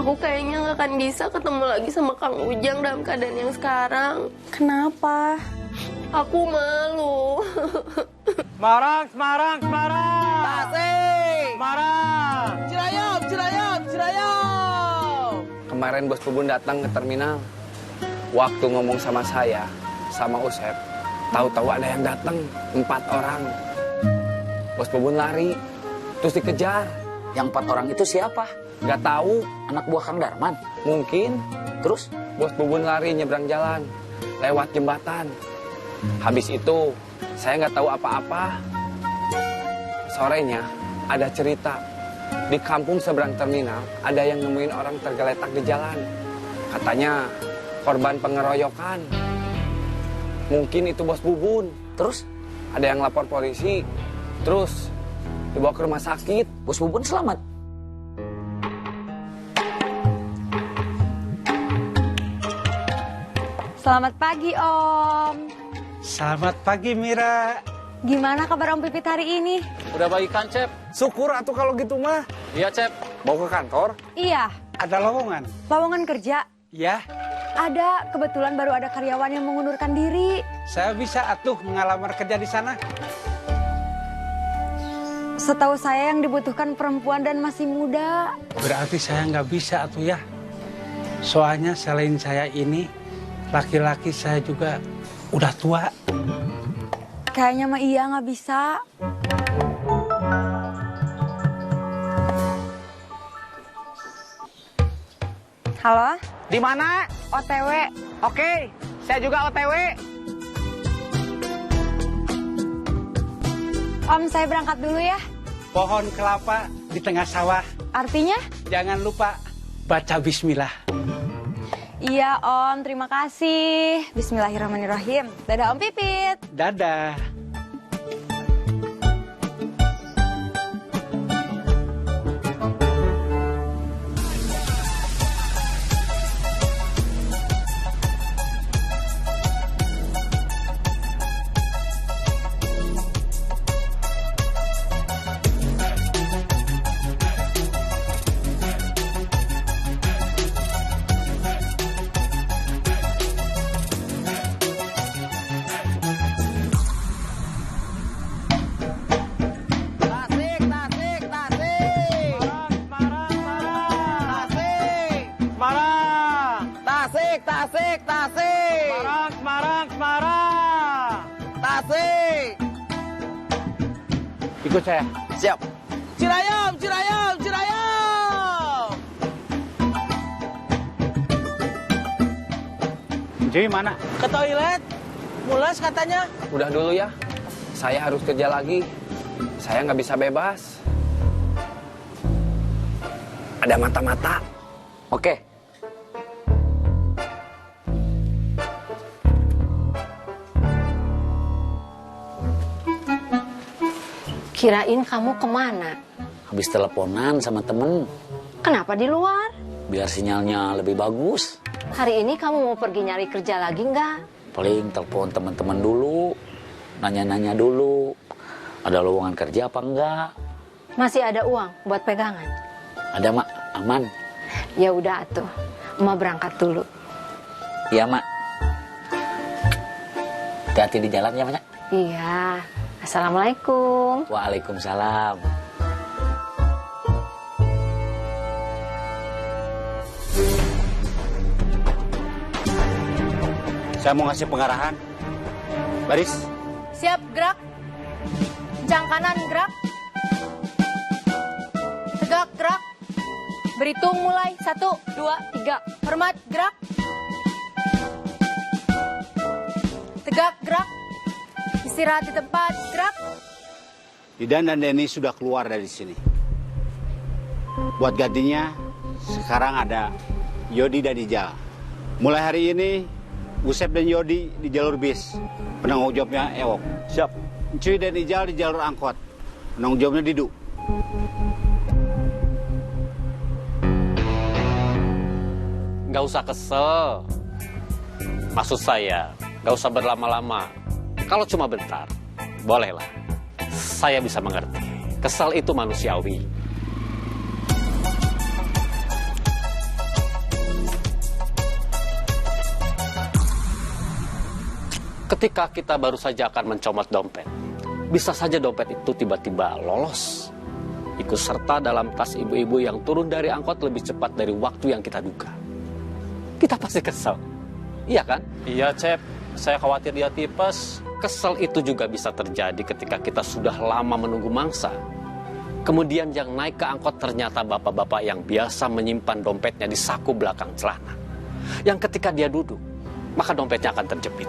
Aku kayaknya nggak akan bisa ketemu lagi sama Kang Ujang dalam keadaan yang sekarang. Kenapa? Aku malu. Semarang, Semarang, Semarang. Tasik. Semarang. Cirayam, Cirayam, Cirayam. Kemarin Bos Bubun datang ke terminal. Waktu ngomong sama saya, sama Usep, tahu-tahu ada yang datang, 4 orang. Bos Bubun lari, terus dikejar. Yang 4 orang itu siapa? Gak tahu, Anak buah Kang Darman. mungkin Terus? Bos Bubun lari nyebrang jalan, lewat jembatan. Habis itu, saya nggak tahu apa-apa. Sorenya, ada cerita. Di kampung seberang terminal, ada yang nemuin orang tergeletak di jalan. Katanya, korban pengeroyokan. Mungkin itu Bos Bubun. Terus? Ada yang lapor polisi. Terus, dibawa ke rumah sakit. Bos Bubun selamat. Selamat pagi, Om. Selamat pagi, Mira. Gimana kabar Om Pipit hari ini? Udah baikan, Cep? Syukur atuh kalau gitu mah. Iya, Cep. Mau ke kantor? Iya, Ada lowongan? lowongan kerja. Ya, Ada, kebetulan baru ada karyawan yang mengundurkan diri. saya bisa atuh mengalamar kerja di sana. Setahu saya yang dibutuhkan perempuan dan masih muda. Berarti saya nggak bisa atuh ya. Soalnya selain saya ini, laki-laki saya juga udah tua. Kayaknya mah iya nggak bisa. Halo, Di mana? OTW. Oke, saya juga OTW. Om, saya berangkat dulu ya. Pohon kelapa di tengah sawah. Artinya? Jangan lupa baca bismillah. Iya, Om. Terima kasih. Bismillahirrahmanirrahim. Dadah, Om Pipit. Dadah. Tasik, Tasik, Tasik. Semarang, Tasik, Tasik, Tasik. Semarang, Semarang, Semarang. Tasik. Ikut saya. Siap. Cirayam, Cirayam, Cirayam. Jadi mana? Ke toilet. Mules katanya. Udah dulu ya. Saya harus kerja lagi. Saya nggak bisa bebas. Ada mata-mata. Oke. Kirain kamu kemana? Habis teleponan sama temen. Kenapa di luar? Biar sinyalnya lebih bagus. Hari ini kamu mau pergi nyari kerja lagi nggak? Paling telepon teman-teman dulu. Nanya-nanya dulu. Ada lowongan kerja apa enggak? Masih ada uang buat pegangan? Ada, Mak. Aman. Ya udah atuh, Emak berangkat dulu. Iya, Mak. Hati-hati di jalan ya, Mak. Iya. Assalamualaikum. Waalaikumsalam. Saya mau ngasih pengarahan. Baris. Siap, gerak. Jang kanan, gerak. Tegak, gerak. Berhitung mulai. 1, 2, 3. Hormat, gerak. Tegak, gerak. Istirahat di tempat, gerak. Didan dan Denny sudah keluar dari sini. Buat gantinya, sekarang ada Yodi dan Ijal. Mulai hari ini, Usep dan Yodi di jalur bis. Penanggung jawabnya Ewok. Siap. Cuy dan Ijal di jalur angkot. Penanggung jawabnya Didu. Nggak usah kesel. Maksud saya, nggak usah berlama-lama. Kalau cuma bentar, bolehlah. Saya bisa mengerti. Kesal itu manusiawi. Ketika kita baru saja akan mencomot dompet, bisa saja dompet itu tiba-tiba lolos, ikut serta dalam tas ibu-ibu yang turun dari angkot lebih cepat dari waktu yang kita duga. Kita pasti kesel, iya kan? Iya, Cep. Saya khawatir dia tipes. Kesel itu juga bisa terjadi ketika kita sudah lama menunggu mangsa. Kemudian yang naik ke angkot ternyata bapak-bapak yang biasa menyimpan dompetnya di saku belakang celana. Yang ketika dia duduk, maka dompetnya akan terjepit.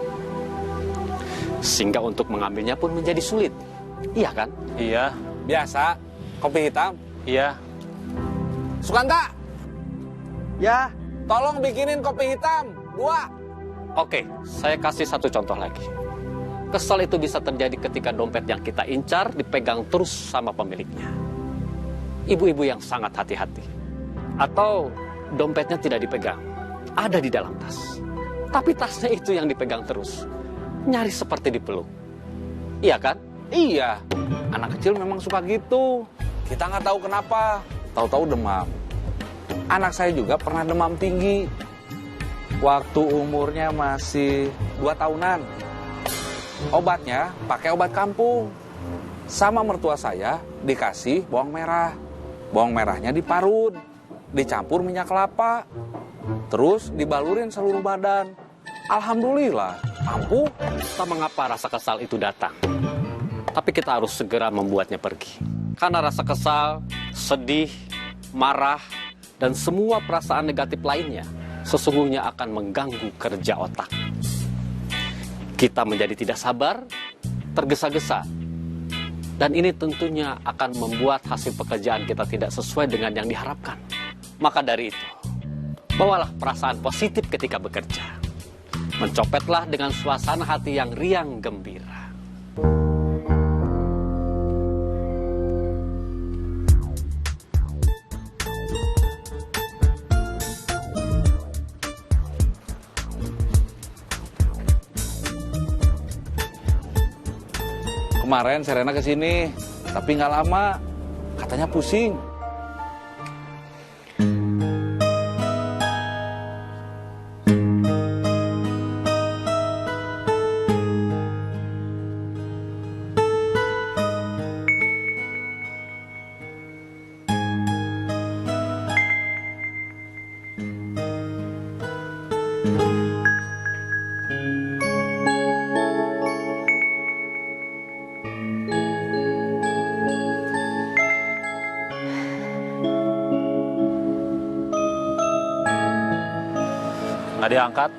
Sehingga untuk mengambilnya pun menjadi sulit. Iya kan? Iya. Biasa, kopi hitam. Iya. Sukanta, Ya, tolong bikinin kopi hitam 2. Oke, saya kasih satu contoh lagi. Kesal itu bisa terjadi ketika dompet yang kita incar dipegang terus sama pemiliknya. Ibu-ibu yang sangat hati-hati. Atau dompetnya tidak dipegang, ada di dalam tas. Tapi tasnya itu yang dipegang terus. Nyaris seperti dipeluk. Iya kan? Iya, anak kecil memang suka gitu. Kita nggak tahu kenapa, tahu-tahu demam. Anak saya juga pernah demam tinggi. Waktu umurnya masih 2 tahunan. Obatnya pakai obat kampung. Sama mertua saya dikasih bawang merah. Bawang merahnya diparut, dicampur minyak kelapa. Terus dibalurin seluruh badan. Alhamdulillah, ampuh. Tak mengapa rasa kesal itu datang. Tapi kita harus segera membuatnya pergi. Karena rasa kesal, sedih, marah, dan semua perasaan negatif lainnya sesungguhnya akan mengganggu kerja otak. Kita menjadi tidak sabar, tergesa-gesa. Dan ini tentunya akan membuat hasil pekerjaan kita tidak sesuai dengan yang diharapkan. Maka dari itu, bawalah perasaan positif ketika bekerja. Mencopetlah dengan suasana hati yang riang gembira. Kemarin Serena kesini, tapi nggak lama. Katanya pusing. Nggak diangkat.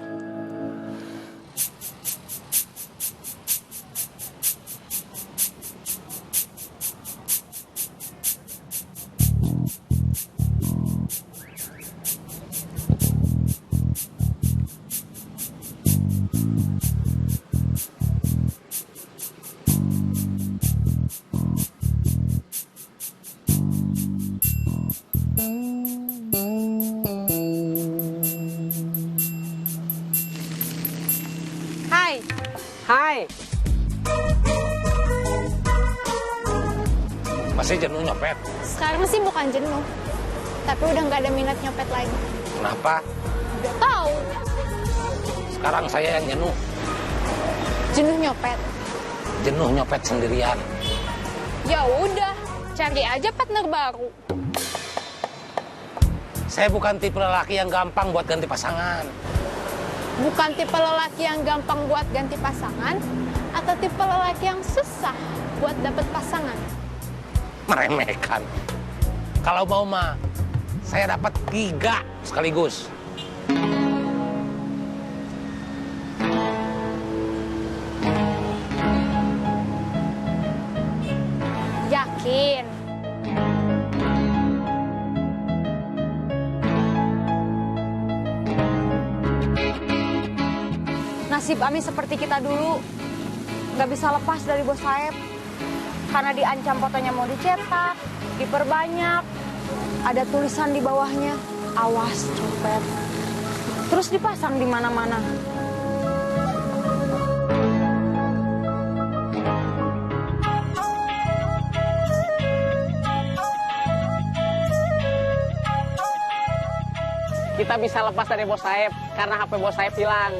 Hai. Masih jenuh nyopet. Sekarang sih bukan jenuh, tapi udah nggak ada minat nyopet lagi. Kenapa? Udah tahu. Sekarang saya yang jenuh. Jenuh nyopet. Jenuh nyopet sendirian. Ya udah, cari aja partner baru. Saya bukan tipe lelaki yang gampang buat ganti pasangan. Bukan tipe lelaki yang gampang buat ganti pasangan, atau tipe lelaki yang susah buat dapet pasangan. Meremehkan. Kalau mau mah, saya dapat 3 sekaligus. Yakin? Nasib Ami seperti kita dulu, nggak bisa lepas dari bos Saeb. Karena diancam fotonya mau dicetak, diperbanyak, ada tulisan di bawahnya, awas copet. Terus dipasang di mana-mana. Kita bisa lepas dari bos Saeb karena HP bos Saeb hilang.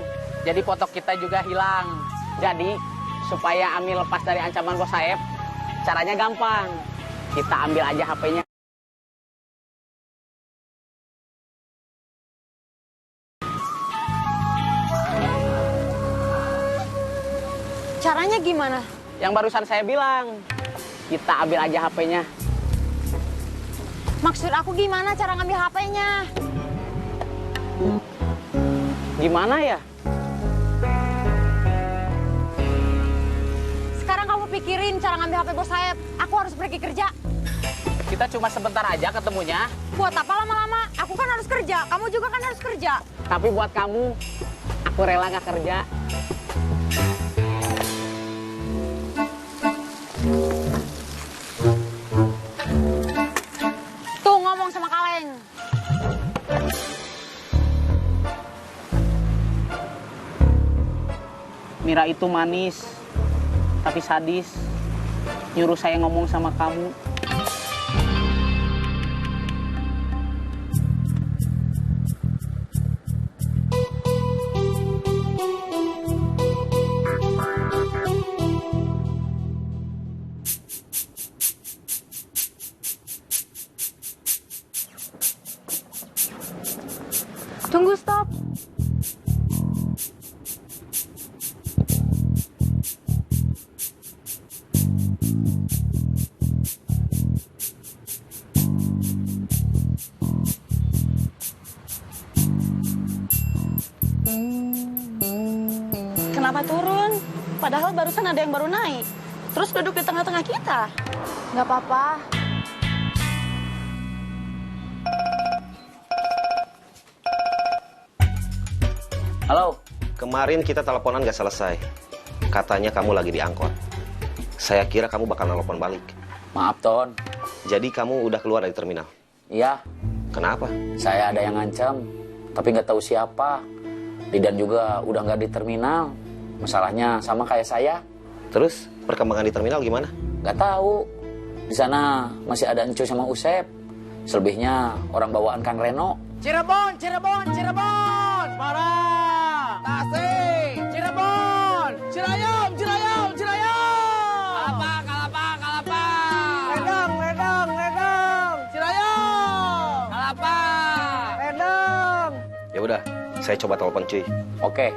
Jadi foto kita juga hilang. Jadi, supaya Ami lepas dari ancaman Bos Saeb, caranya gampang. Kita ambil aja HP-nya. Caranya gimana? Yang barusan saya bilang, kita ambil aja HP-nya. Maksud aku gimana cara ngambil HP-nya? Gimana ya? Sekarang kamu pikirin cara ngambil HP Bos Saeb. Aku harus pergi kerja. Kita cuma sebentar aja ketemunya. Buat apa lama-lama? Aku kan harus kerja. Kamu juga kan harus kerja. Tapi buat kamu, aku rela nggak kerja. Tuh ngomong sama Kaleng. Mira itu manis, tapi sadis. Nyuruh saya ngomong sama kamu. Tunggu, stop. Kenapa turun? Padahal barusan ada yang baru naik. Terus duduk di tengah-tengah kita. Nggak apa-apa. Halo. Kemarin kita teleponan gak selesai. Katanya kamu lagi di angkot. Saya kira kamu bakal nelpon balik. Maaf, Ton. Jadi kamu udah keluar dari terminal? Iya, Kenapa? saya ada yang ngancam, tapi nggak tahu siapa. Didan juga udah nggak di terminal. Masalahnya sama kayak saya. Terus perkembangan di terminal gimana? Nggak tahu. Di sana masih ada Encu sama Usep. Selebihnya orang bawaan Kang Reno. Cirebon, Cirebon, Cirebon. Semarang. Tasik. Cirebon. Cirayam, Cirayam, Cirayam. Kalapa, Kalapa, Kalapa. Ledang, Ledang, Ledang. Cirayam. Kalapa. Ledang. Ya udah, saya coba telepon cuy. Oke.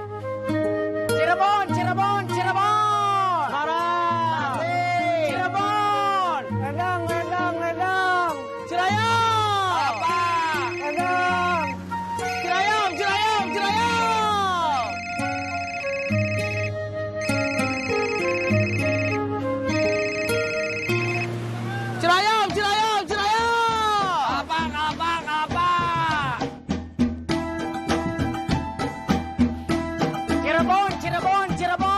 Cirebon, Cirebon, Cirebon. Semarang. Tasik. Cirebon. Ledang, Ledang, Ledang. Cirayam. Kalapa. Ledang. Cirayam, Cirayam, Cirayam. Cirayam, Cirayam, Cirayam. Kalapa, Kalapa, Kalapa. Cirebon, Cirebon, Cirebon.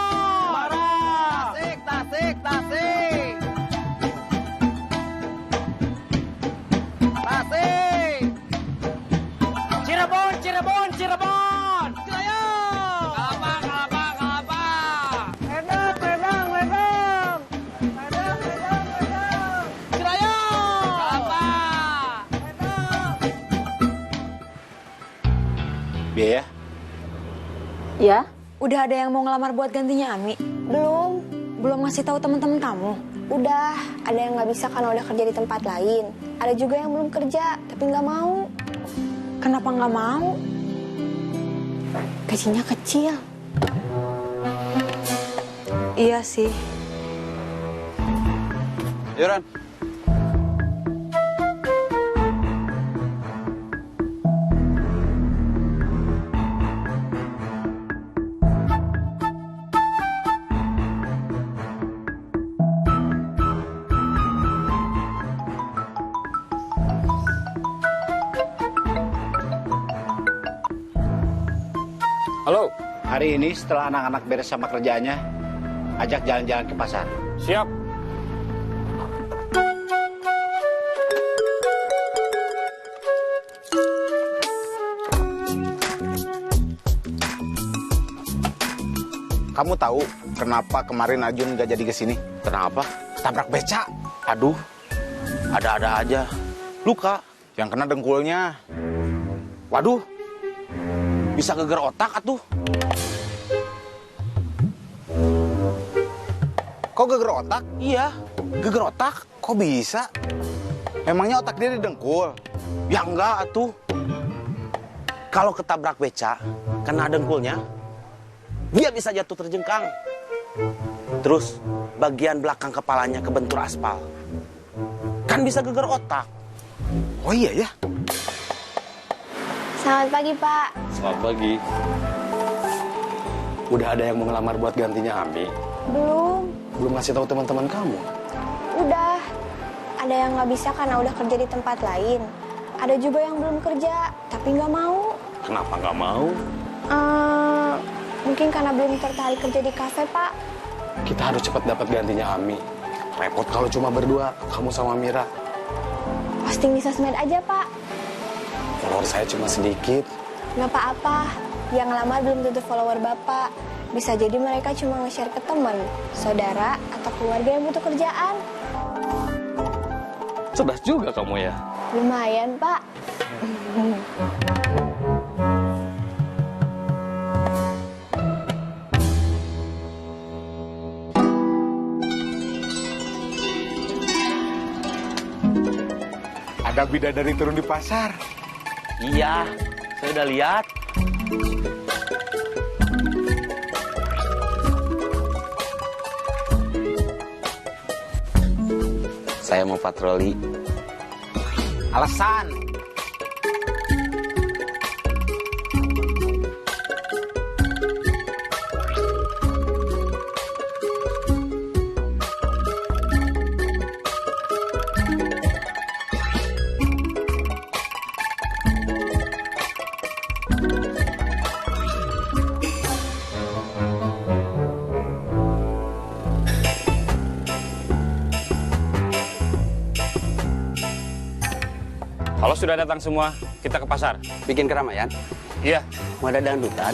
Semarang. Tasik, Tasik, Tasik. Tasik. Cirebon, Cirebon, Cirebon. Cirayam. Kalapa, Kalapa, Kalapa. Ledang, Ledang, Ledang. Ledang, Ledang, Ledang. Cirayam. Kalapa. Ledang. Biaya? Ya? Udah ada yang mau ngelamar buat gantinya Ami? Belum. Belum ngasih tahu teman-teman kamu? Udah, ada yang nggak bisa karena udah kerja di tempat lain. Ada juga yang belum kerja, tapi nggak mau. Kenapa nggak mau? Gajinya kecil. Iya sih. Yoran. Halo. Hari ini setelah anak-anak beres sama kerjaannya, ajak jalan-jalan ke pasar. Siap. Kamu tahu kenapa kemarin Ajun gak jadi kesini? Kenapa? Tabrak beca. Aduh, ada-ada aja. Luka, yang kena dengkulnya. Waduh, bisa geger otak atuh. Kok geger otak? Iya, geger otak. Kok bisa? Emangnya otak dia didengkul? Ya enggak atuh. Kalau ketabrak beca, kena dengkulnya, dia bisa jatuh terjengkang. Terus, bagian belakang kepalanya kebentur aspal. Kan bisa geger otak. Oh iya ya? Selamat pagi, Pak. Selamat pagi. Udah ada yang mau ngelamar buat gantinya Ami? Belum. Belum ngasih tahu teman-teman kamu? Udah. Ada yang nggak bisa karena udah kerja di tempat lain. Ada juga yang belum kerja, tapi nggak mau. Kenapa nggak mau? Mungkin karena belum tertarik kerja di kafe, Pak. Kita harus cepat dapat gantinya Ami. Repot kalau cuma berdua, kamu sama Mira. Posting di sosmed aja, Pak. Follower saya cuma sedikit. Nggak apa-apa. Yang ngelamar belum tentu follower Bapak. Bisa jadi mereka cuma nge-share ke teman, saudara, atau keluarga yang butuh kerjaan. Cerdas juga kamu ya. Lumayan, Pak. Ada bidadari turun di pasar. Iya, saya udah lihat. Saya mau patroli. Alasan. Kalau sudah datang semua, kita ke pasar. Bikin keramaian? Iya. Mau ada dangdutan?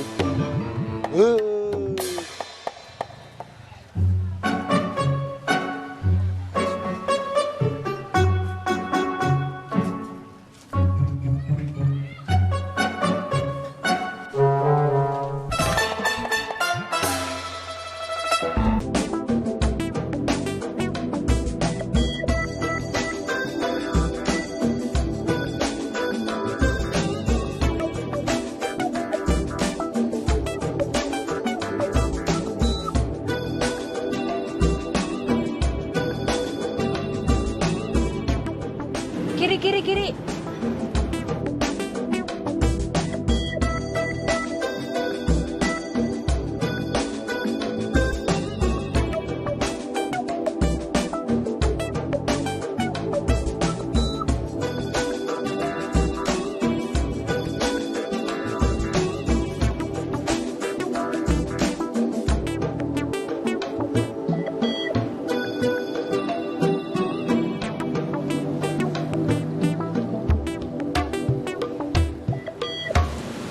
Kiri.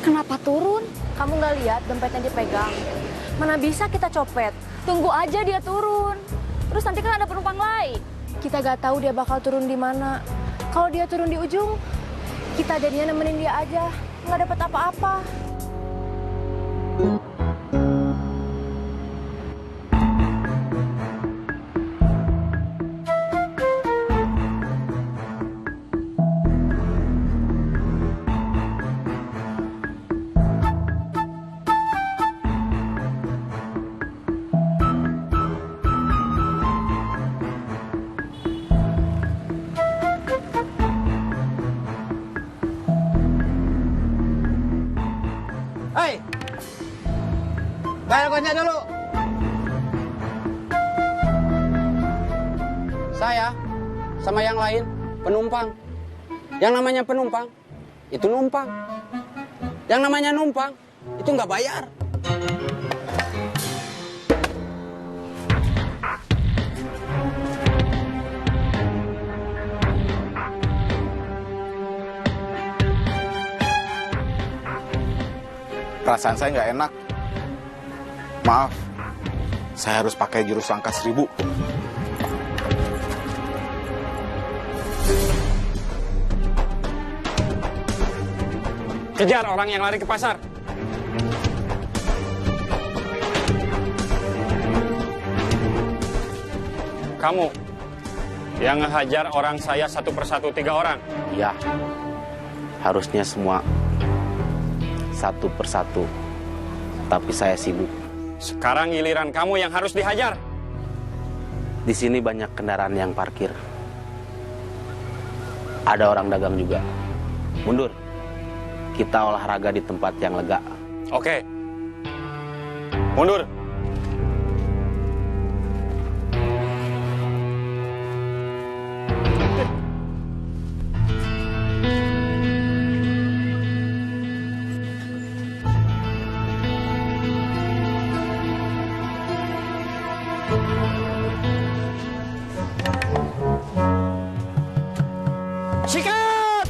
Kenapa turun? Kamu nggak lihat dompetnya dipegang? Mana bisa kita copet? Tunggu aja dia turun. Terus nanti kan ada penumpang lain. Kita nggak tahu dia bakal turun di mana. Kalau dia turun di ujung, kita jadinya nemenin dia aja. Nggak dapat apa-apa. Hei, bayar kocnya dulu. Saya sama yang lain penumpang. Yang namanya penumpang itu numpang. Yang namanya numpang itu nggak bayar. Perasaan saya nggak enak. Maaf, saya harus pakai jurus langkah 1000. Kejar orang yang lari ke pasar. Kamu yang ngehajar orang saya satu persatu 3 orang. Ya, harusnya semua satu persatu. Tapi saya sibuk. Sekarang giliran kamu yang harus dihajar. Di sini banyak kendaraan yang parkir. Ada orang dagang juga. Mundur. Kita olahraga di tempat yang lega. Oke. Mundur. Sikat!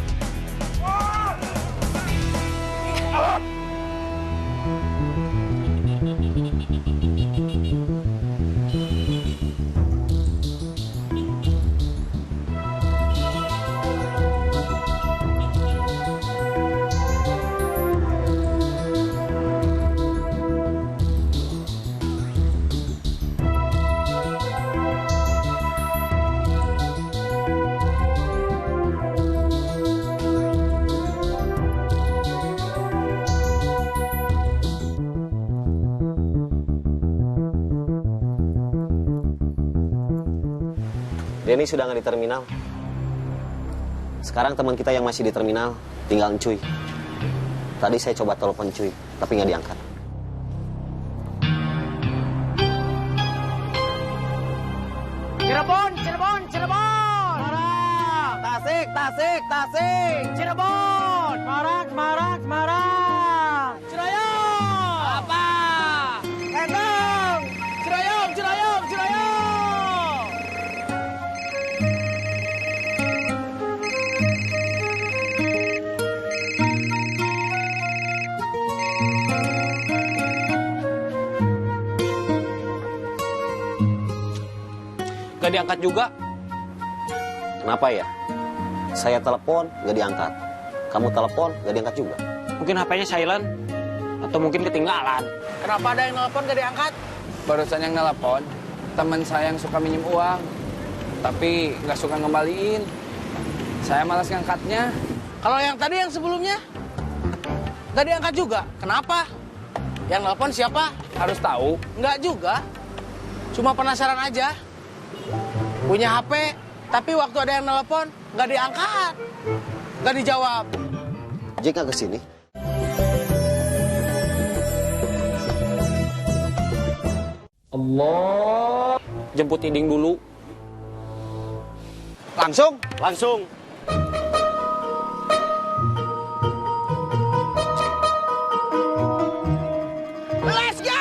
Denny sudah nggak di terminal. Sekarang teman kita yang masih di terminal tinggal Encuy. Tadi saya coba telepon Encuy, tapi nggak diangkat. Cirebon, Cirebon, Cirebon. Semarang. Tasik, Tasik, Tasik. Cirebon. Semarang, Semarang, Semarang. Cirayong. Apa? Endang. Cirayong, Cirayong, Cirayong. Nggak diangkat juga. Kenapa ya? Saya telepon, nggak diangkat. Kamu telepon, nggak diangkat juga. Mungkin HP-nya silent. Atau mungkin ketinggalan. Kenapa ada yang nelpon gak diangkat? Barusan yang nelpon, teman saya yang suka minjem uang. Tapi nggak suka ngembaliin. Saya malas ngangkatnya. Kalau yang tadi yang sebelumnya gak diangkat juga. Kenapa? Yang nelpon siapa? Harus tahu. Nggak juga. Cuma penasaran aja. Punya HP, tapi waktu ada yang nelpon nggak diangkat, nggak dijawab. Jack nggak kesini? Allah. Jemput Iding dulu. Langsung? Langsung. Let's go!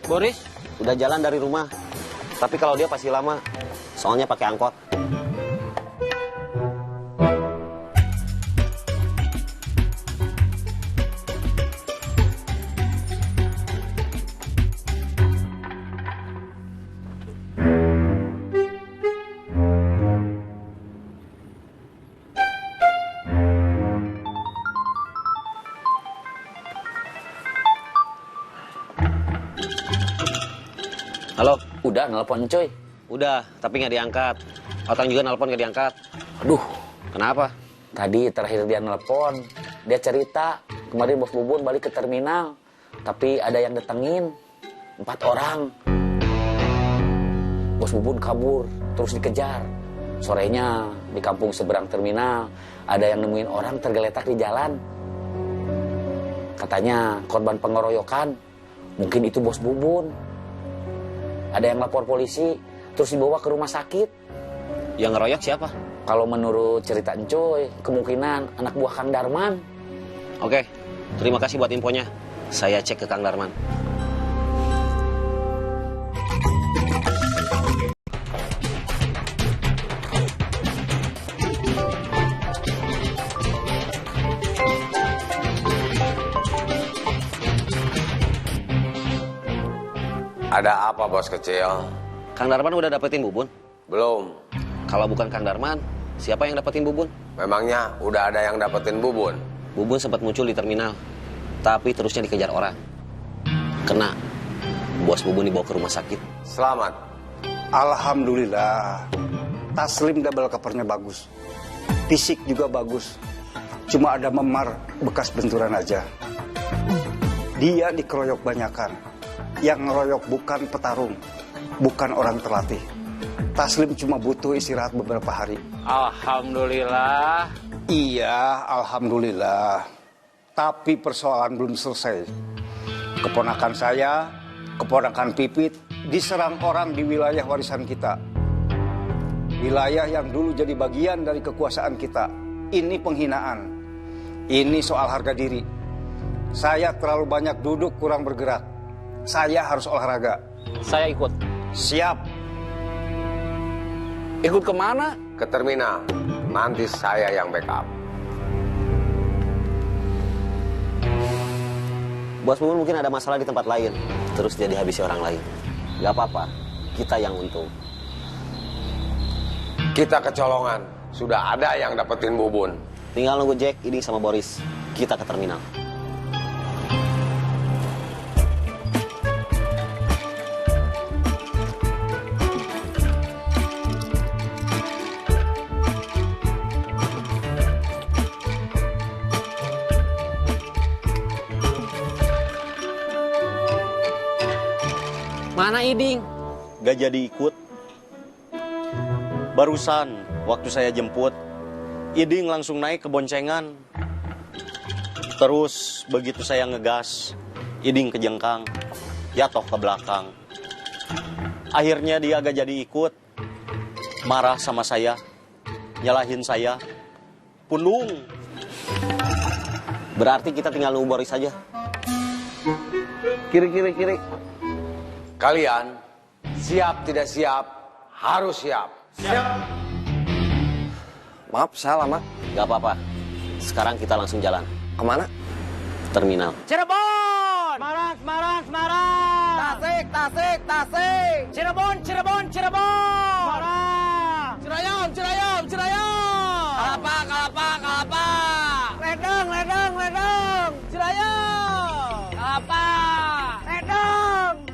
Boris? Udah jalan dari rumah. Tapi kalau dia pasti lama. Soalnya pakai angkot. Halo? Udah nelpon cuy. Udah, tapi nggak diangkat. Otang juga nelpon nggak diangkat. Aduh. Kenapa? Tadi terakhir dia nelpon, dia cerita kemarin bos Bubun balik ke terminal. Tapi ada yang datengin 4 orang. Bos Bubun kabur, terus dikejar. Sorenya di kampung seberang terminal, ada yang nemuin orang tergeletak di jalan. Katanya korban pengeroyokan, mungkin itu bos Bubun. Ada yang lapor polisi, terus dibawa ke rumah sakit. Yang ngeroyok siapa? Kalau menurut cerita Encoy, kemungkinan anak buah Kang Darman. Oke, terima kasih buat infonya. Saya cek ke Kang Darman. Ada apa bos kecil? Kang Darman udah dapetin Bubun? Belum. Kalau bukan Kang Darman, siapa yang dapetin Bubun? Memangnya udah ada yang dapetin Bubun? Bubun sempat muncul di terminal, tapi terusnya dikejar orang. Kena. Bos Bubun dibawa ke rumah sakit. Selamat. Alhamdulillah. Taslim double covernya bagus. Fisik juga bagus. Cuma ada memar bekas benturan aja. Dia dikeroyok banyakan. Yang ngeroyok bukan petarung, bukan orang terlatih. Taslim cuma butuh istirahat beberapa hari. Alhamdulillah. Iya, alhamdulillah. Tapi persoalan belum selesai. Keponakan saya, keponakan Pipit, diserang orang di wilayah warisan kita. Wilayah yang dulu jadi bagian dari kekuasaan kita. Ini penghinaan. Ini soal harga diri. Saya terlalu banyak duduk, kurang bergerak. Saya harus olahraga. Saya ikut. Siap. Ikut kemana? Ke terminal. Nanti saya yang backup. Bos Bubun mungkin ada masalah di tempat lain, terus dia dihabisi orang lain. Gak apa-apa, kita yang untung. Kita kecolongan. Sudah ada yang dapetin Bubun. Tinggal nunggu Jack, Iding sama Boris. Kita ke terminal. Mana Iding? Gak jadi ikut. Barusan waktu saya jemput, Iding langsung naik ke boncengan. Terus begitu saya ngegas, Iding kejengkang, jatuh ke belakang. Akhirnya dia gak jadi ikut. Marah sama saya, nyalahin saya. Pundung. Berarti kita tinggal nunggu Boris saja. Kiri. Kalian siap tidak siap, harus siap. Maaf, saya lama. Gak apa-apa. Sekarang kita langsung jalan. Kemana? Terminal. Cirebon! Semarang! Tasik! Cirebon! Semarang! Cirayam! Kalapa! Ledeng! Cirayam! Kalapa! Ledeng!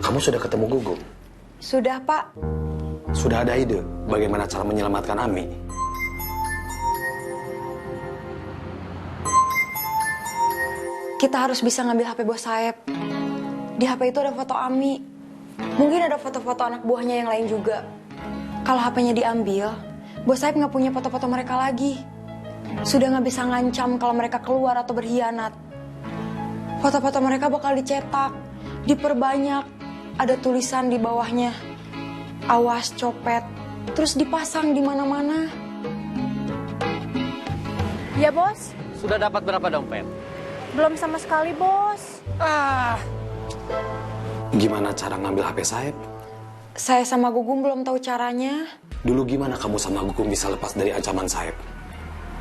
Kamu sudah ketemu Gugum? Sudah, Pak. Sudah ada ide bagaimana cara menyelamatkan Ami? Kita harus bisa ngambil HP Bos Saeb. Di HP itu ada foto Ami. Mungkin ada foto-foto anak buahnya yang lain juga. Kalau HP-nya diambil, Bos Saeb nggak punya foto-foto mereka lagi. Sudah nggak bisa ngancam kalau mereka keluar atau berkhianat. Foto-foto mereka bakal dicetak, diperbanyak. Ada tulisan di bawahnya, awas copet, terus dipasang di mana-mana. Ya, Bos. Sudah dapat berapa dompet? Belum sama sekali, Bos. Gimana cara ngambil HP Saeb? Saya sama Gugum belum tahu caranya. Dulu gimana kamu sama Gugum bisa lepas dari ancaman Saeb?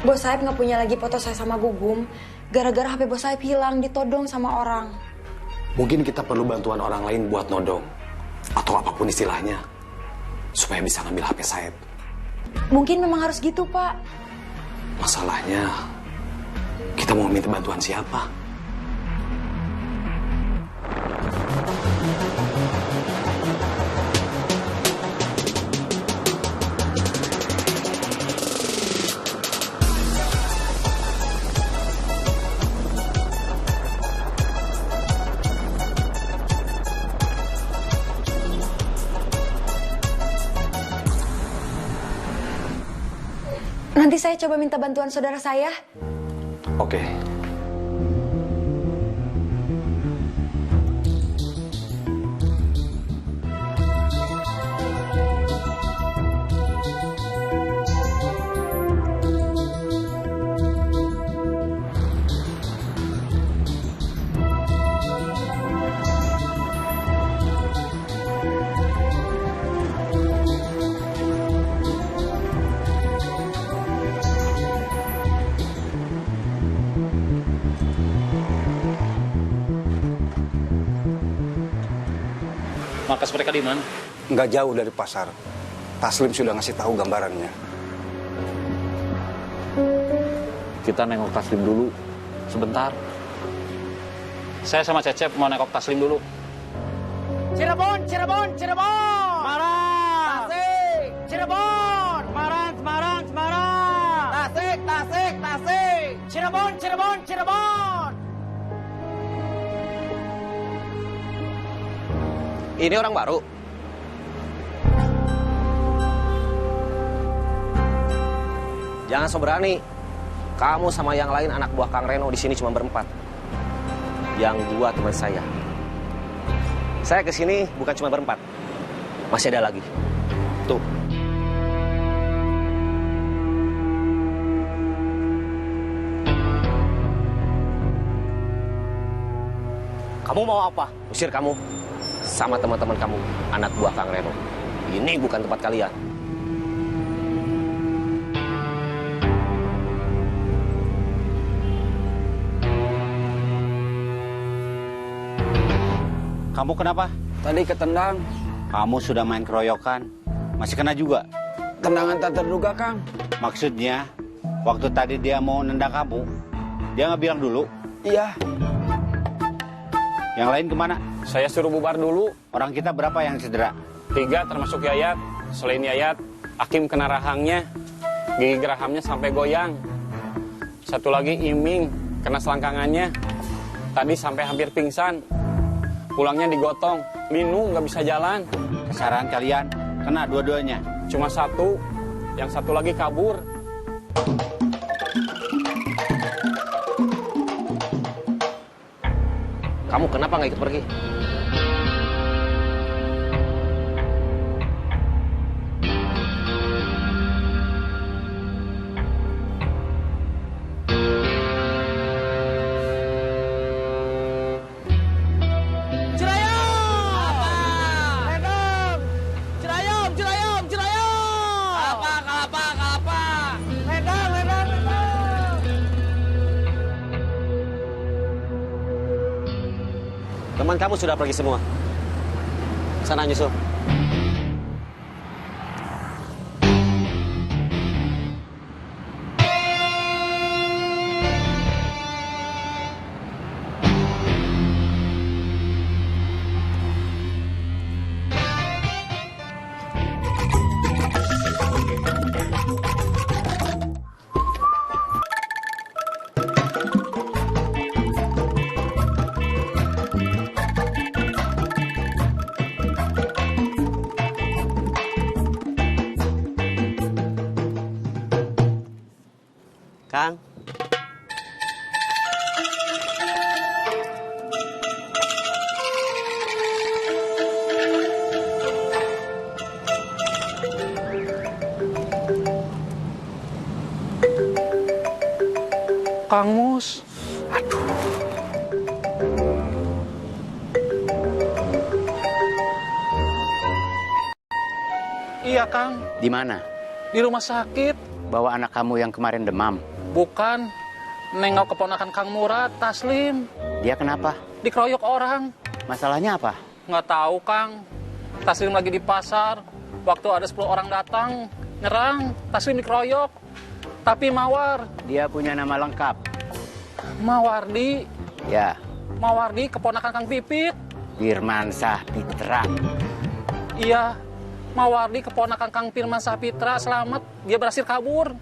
Bos Saeb nggak punya lagi foto saya sama Gugum, gara-gara HP Bos Saeb hilang ditodong sama orang. Mungkin kita perlu bantuan orang lain buat nodong, atau apapun istilahnya, supaya bisa ngambil HP Saeb. Mungkin memang harus gitu, Pak. Masalahnya, kita mau minta bantuan siapa? Nanti saya coba minta bantuan saudara saya. Oke. Markas mereka di mana? Nggak jauh dari pasar. Taslim sudah ngasih tahu gambarannya. Kita nengok Taslim dulu. Sebentar. Saya sama Cecep mau nengok Taslim dulu. Cirebon, Cirebon, Cirebon. Semarang. Tasik. Cirebon. Semarang, Semarang, Semarang. Tasik, Tasik, Tasik. Cirebon, Cirebon, Cirebon. Ini orang baru. Jangan so berani. Kamu sama yang lain anak buah Kang Reno di sini cuma berempat. Yang dua teman saya. Saya kesini bukan cuma berempat. Masih ada lagi. Tuh. Kamu mau apa? Usir kamu sama teman-teman kamu, anak buah Kang Reno. Ini bukan tempat kalian. Kamu kenapa? Tadi ketendang. Kamu sudah main keroyokan. Masih kena juga? Tendangan tak terduga, Kang. Maksudnya, waktu tadi dia mau nendang kamu, dia nggak bilang dulu? Iya. Yang lain kemana? Saya suruh bubar dulu. Orang kita berapa yang cedera? 3 termasuk Yayat. Selain Yayat, Hakim kena rahangnya. Gigi gerahamnya sampai goyang. Satu lagi Iming, kena selangkangannya. Tadi sampai hampir pingsan. Pulangnya digotong, Linu nggak bisa jalan. Kesalahan kalian, kena dua-duanya. Cuma satu, yang satu lagi kabur. Kamu kenapa nggak ikut pergi? Teman kamu sudah pergi semua. Sana nyusul. Kang. Kang Mus. Aduh. Iya, Kang. Di mana? Di rumah sakit. Bawa anak kamu yang kemarin demam. Bukan. Nengok keponakan Kang Murad, Taslim. Dia kenapa? Dikeroyok orang. Masalahnya apa? Nggak tahu, Kang. Taslim lagi di pasar. Waktu ada 10 orang datang, nyerang. Taslim dikeroyok. Tapi Mawar. Dia punya nama lengkap. Mawardi. Ya. Mawardi, keponakan Kang Pipit. Firmansah Pitra. Iya. Mawardi, keponakan Kang Firmansah Pitra. Selamat. Dia berhasil kabur.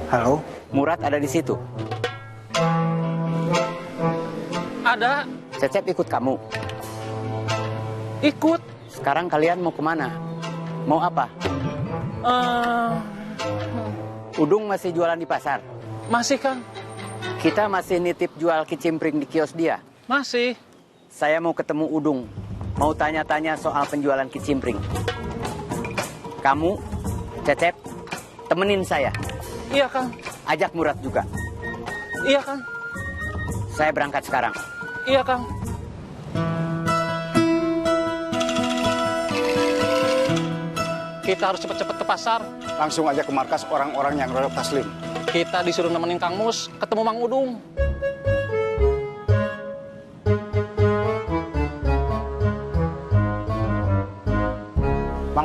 Halo? Murad ada di situ? Ada. Cecep ikut kamu? Ikut. Sekarang kalian mau kemana? Mau apa? Udung masih jualan di pasar? Masih, Kang. Kita masih nitip jual kicimpring di kios dia? Masih. Saya mau ketemu Udung. Mau tanya-tanya soal penjualan kicimpring. Kamu, Cecep, temenin saya. Iya, Kang. Ajak Murad juga. Iya, Kang. Saya berangkat sekarang. Iya, Kang. Kita harus cepat-cepat ke pasar. Langsung aja ke markas orang-orang yang royok Taslim. Kita disuruh nemenin Kang Mus ketemu Mang Udung.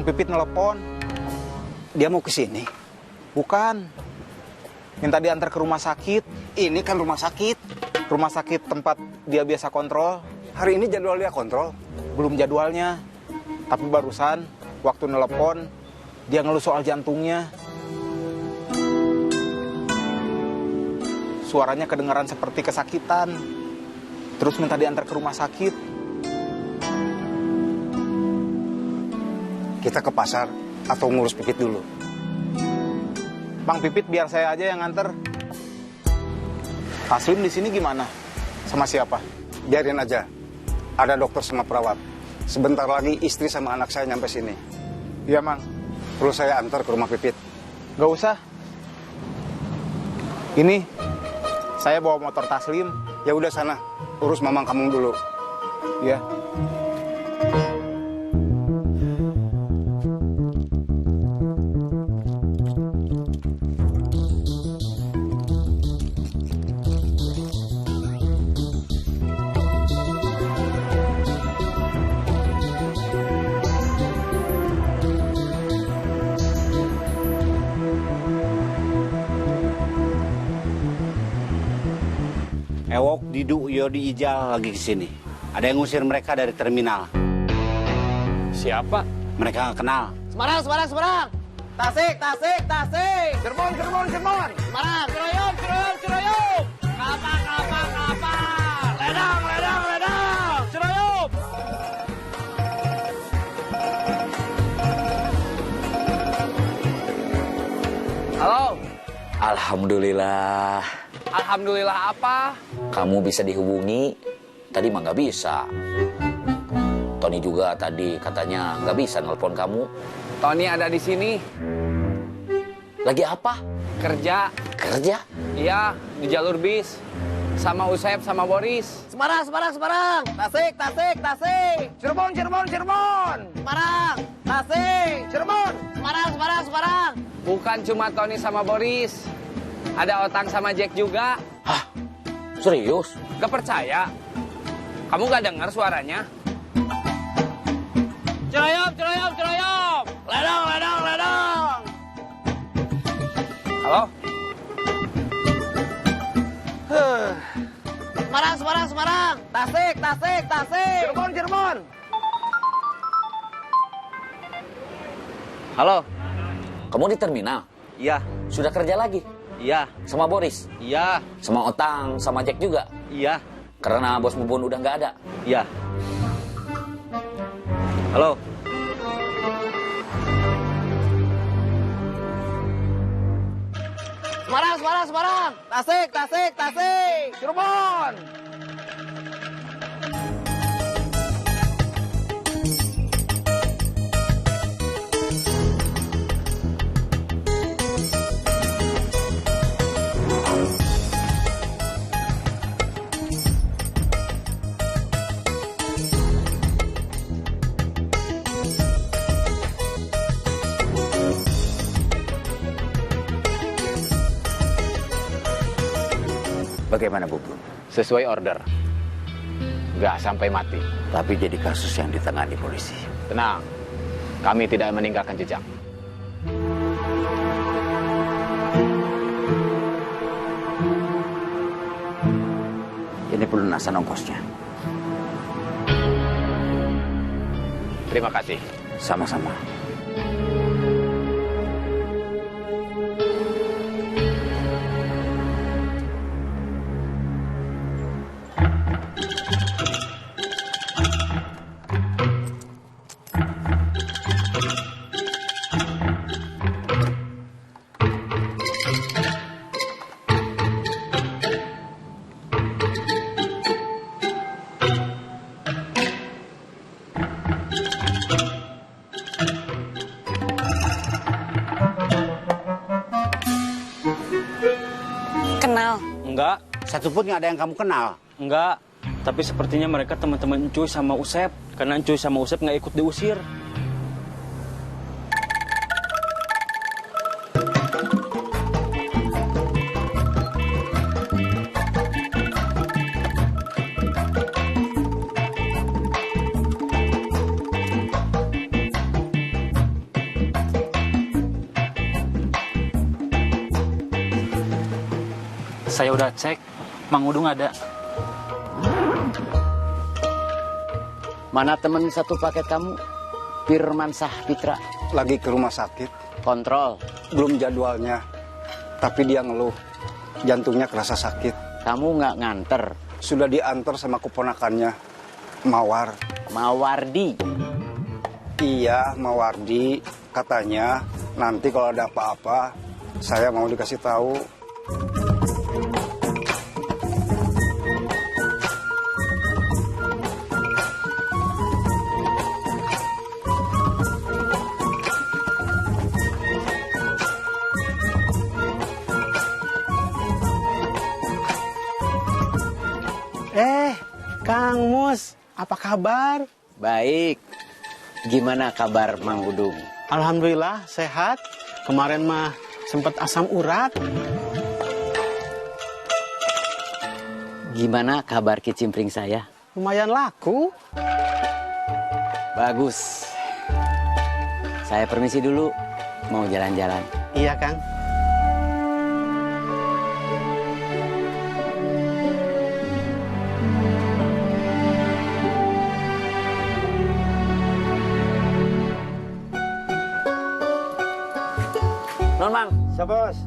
Bang Pipit nelpon. Dia mau ke sini? Bukan. Minta diantar ke rumah sakit. Ini kan rumah sakit. Rumah sakit tempat dia biasa kontrol. Hari ini jadwal dia kontrol? Belum jadwalnya. Tapi barusan, waktu nelpon, dia ngeluh soal jantungnya. Suaranya kedengaran seperti kesakitan. Terus minta diantar ke rumah sakit. Kita ke pasar atau ngurus Pipit dulu? Bang Pipit biar saya aja yang nganter. Taslim di sini gimana? Sama siapa? Biarin aja. Ada dokter sama perawat. Sebentar lagi istri sama anak saya nyampe sini. Iya, Mang. Perlu saya antar ke rumah Pipit? Gak usah. Ini, saya bawa motor Taslim. Ya udah sana, urus mamang kamu dulu. Iya. Ewok, Didu, Yodi, Ijal lagi kesini. Ada yang ngusir mereka dari terminal. Siapa? Mereka nggak kenal. Semarang, Semarang, Semarang. Tasik, Tasik, Tasik. Cirebon, Cirebon, Cirebon. Semarang. Ciroyom, Ciroyom, Ciroyom. Kapal, kapal, kapal. Ledang, ledang, ledang. Ciroyom. Halo. Alhamdulillah. Alhamdulillah apa? Kamu bisa dihubungi. Tadi mah nggak bisa. Tony juga tadi katanya nggak bisa nelpon kamu. Tony ada di sini. Lagi apa? Kerja. Kerja? Iya, di jalur bis. Sama Usep, sama Boris. Semarang, Semarang, Semarang. Tasik, Tasik, Tasik. Cirebon, Cirebon, Cirebon. Semarang. Tasik. Cirebon. Semarang, Semarang, Semarang. Bukan cuma Tony sama Boris. Ada Otang sama Jack juga. Hah? Serius? Gak percaya? Kamu gak dengar suaranya? Ciroyom, Ciroyom, Ciroyom. Ledang, ledang, ledang. Halo? Semarang, Semarang, Semarang. Tasik, Tasik, Tasik. Cirebon, Cirebon. Halo? Kamu di terminal? Iya. Sudah kerja lagi? Iya. Sama Boris? Iya. Sama Otang, sama Jack juga? Iya. Karena bos Bubun udah nggak ada? Iya. Halo? Semarang, Semarang, Semarang. Tasik, Tasik, Tasik. Cirebon. Bagaimana, Bu? Sesuai order. Nggak sampai mati. Tapi jadi kasus yang ditangani polisi. Tenang, kami tidak meninggalkan jejak. Ini pelunasan ongkosnya. Terima kasih. Sama-sama. Kenal? Enggak. Satupun nggak ada yang kamu kenal? Enggak. Tapi sepertinya mereka teman-teman Encuy sama Usep. Karena Encuy sama Usep nggak ikut diusir. Saya udah cek, Mang Udung ada. Mana temen satu paket kamu? Firman Sahpitra. Lagi ke rumah sakit. Kontrol. Belum jadwalnya. Tapi dia ngeluh. Jantungnya kerasa sakit. Kamu nggak nganter? Sudah diantar sama keponakannya. Mawar. Mawardi? Iya, Mawardi. Katanya nanti kalau ada apa-apa, saya mau dikasih tahu. Kang Mus, apa kabar? Baik. Gimana kabar Mang Udung? Alhamdulillah sehat. Kemarin mah sempat asam urat. Gimana kabar kicimpring saya? Lumayan laku. Bagus. Saya permisi dulu, mau jalan-jalan. Iya, Kang. Non, Mang. Siap, Bos.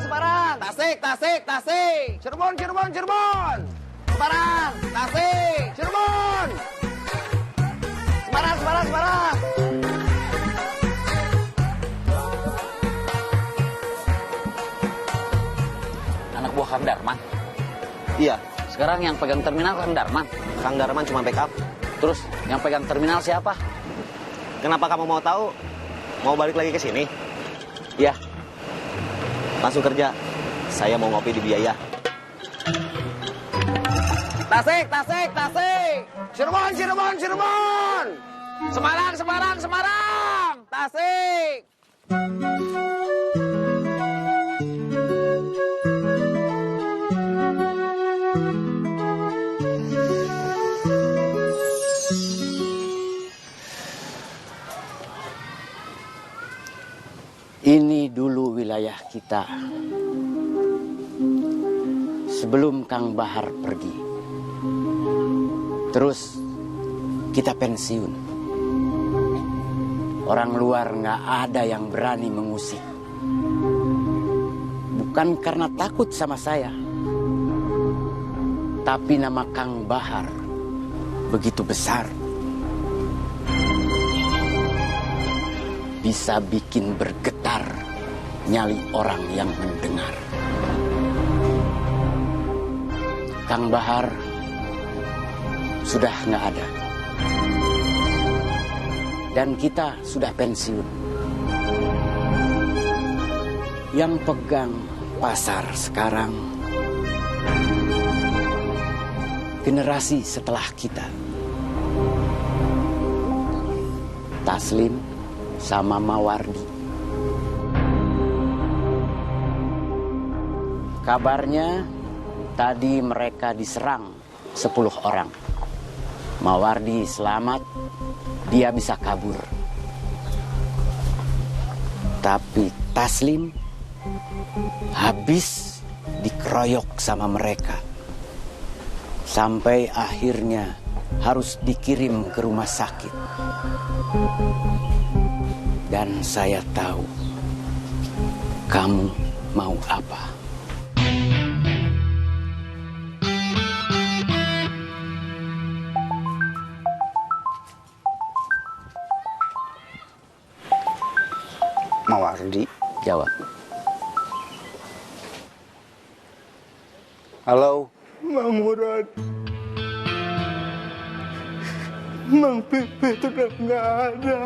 Semarang. Tasik. Cirebon. Semarang, Tasik, Cirebon. Semarang. Anak buah Kang Darman. Iya. Sekarang yang pegang terminal Kang Darman. Kang Darman cuma backup. Terus yang pegang terminal siapa? Kenapa kamu mau tahu? Mau balik lagi ke sini? Iya. Langsung kerja. Saya mau ngopi di Biaya. Tasik. Cirebon. Semarang. Tasik. Ini dulu wilayah kita. Sebelum Kang Bahar pergi. Terus kita pensiun. Orang luar nggak ada yang berani mengusik. Bukan karena takut sama saya. Tapi nama Kang Bahar begitu besar. Bisa bikin bergetar nyali orang yang mendengar. Kang Bahar sudah nggak ada. Dan kita sudah pensiun. Yang pegang pasar sekarang generasi setelah kita. Taslim sama Mawardi. Kabarnya tadi mereka diserang 10 orang. Mawardi selamat, dia bisa kabur. Tapi Taslim habis dikeroyok sama mereka. Sampai akhirnya harus dikirim ke rumah sakit. Dan saya tahu kamu mau apa. Mawardi. Jawab. Halo. Mang Murad. Mang Pipit udah nggak ada.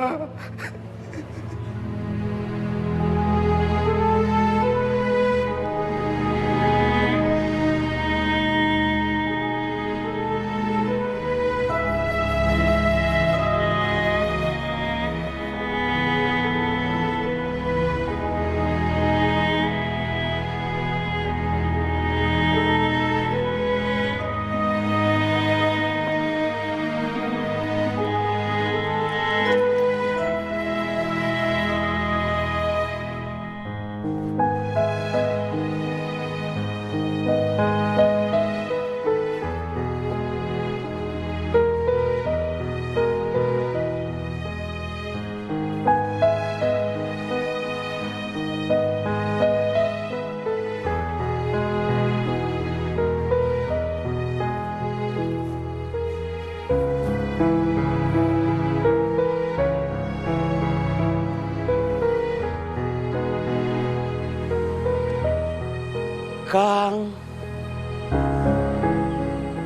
Kang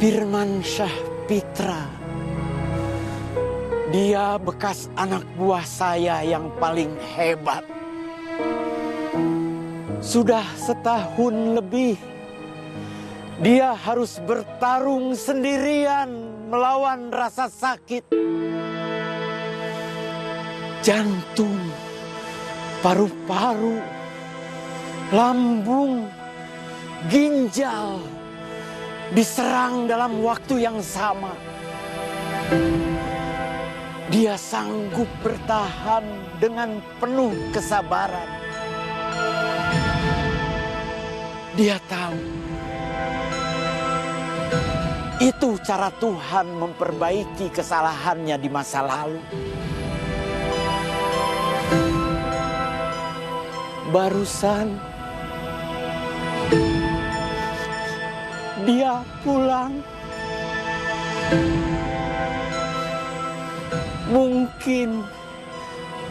Firmansyah Pitra. Dia bekas anak buah saya yang paling hebat. Sudah setahun lebih dia harus bertarung sendirian melawan rasa sakit. Jantung, paru-paru, lambung, ginjal diserang dalam waktu yang sama. Dia sanggup bertahan dengan penuh kesabaran. Dia tahu itu cara Tuhan memperbaiki kesalahannya di masa lalu. Barusan dia pulang. Mungkin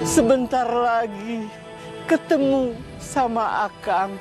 sebentar lagi ketemu sama Akang.